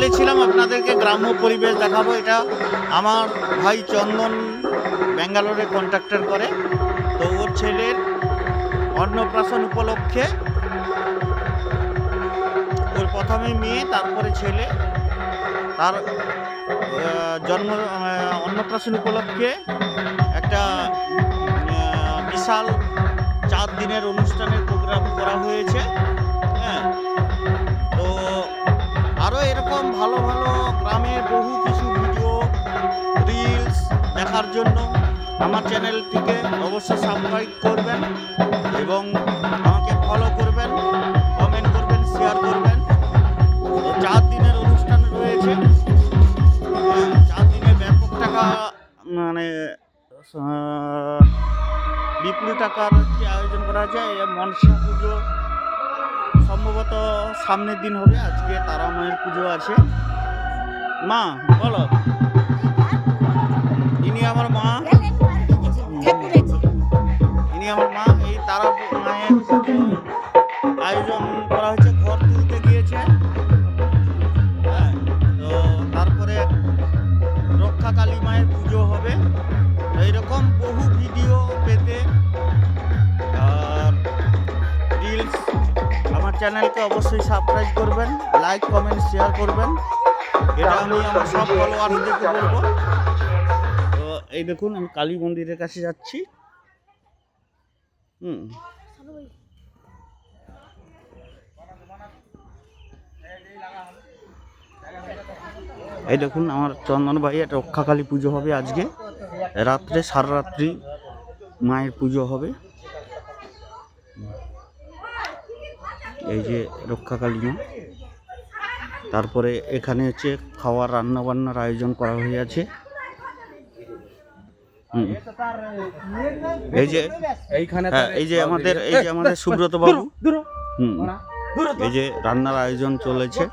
বলেছিলাম আপনাদেরকে গ্রাম্য পরিবেশ দেখাবো। এটা আমার ভাই চন্দন ব্যাঙ্গালোরে কন্ট্রাক্টর করে, তো ওর ছেলের অন্নপ্রাশন উপলক্ষে, ওর প্রথমে মেয়ে তারপরে ছেলে, তার জন্ম অন্নপ্রাশন উপলক্ষে একটা বিশাল 4 দিনের অনুষ্ঠানের প্রোগ্রাম করা হয়েছে। হ্যাঁ, তো আরও এরকম ভালো ভালো গ্রামের বহু কিছু ভিডিও রিলস দেখার জন্য আমার চ্যানেলটিকে অবশ্যই সাবস্ক্রাইব করবেন এবং আমাকে ফলো করবেন, কমেন্ট করবেন, শেয়ার করবেন। তো 4 দিনের অনুষ্ঠান রয়েছে। 4 দিনে ব্যাপক টাকা, মানে বিপুল টাকার যে আয়োজন করা যায়। মনসা পুজো সম্ভবত সামনের দিন হবে, আজকে তারা মায়ের পুজো আছে। মা বলো, ইনি আমার মা, ইনি আমার মা। এই তারা মায়ের পুজো আয়োজন করা হয়েছে, ঘর তুলতে গিয়েছে। হ্যাঁ, তো তারপরে রক্ষা কালী মায়ের পুজো হবে। এইরকম বহু ভিডিও পেতে আর রিলস আমার চ্যানেলকে অবশ্যই সাবস্ক্রাইব করবেন, লাইক কমেন্ট শেয়ার করবেন। এটা আমি আমার সব ফলোয়ারদেরকে বলবো। তো এই দেখুন, আমি কালী মন্দিরের কাছে যাচ্ছি। এই দেখুন আমার চন্দন ভাই, একটা রক্ষাকালী পুজো হবে আজকে রাত্রে, সারা রাত্রি মায়ের পুজো হবে। এই যে রক্ষাকালী মা। তারপরে এখানে হচ্ছে খাওয়ার রান্না বান্নার আয়োজন করা হয়ে আছে। এই যে এইখানে, এই যে আমাদের সুব্রত বাবু, এই যে রান্নার আয়োজন চলেছে।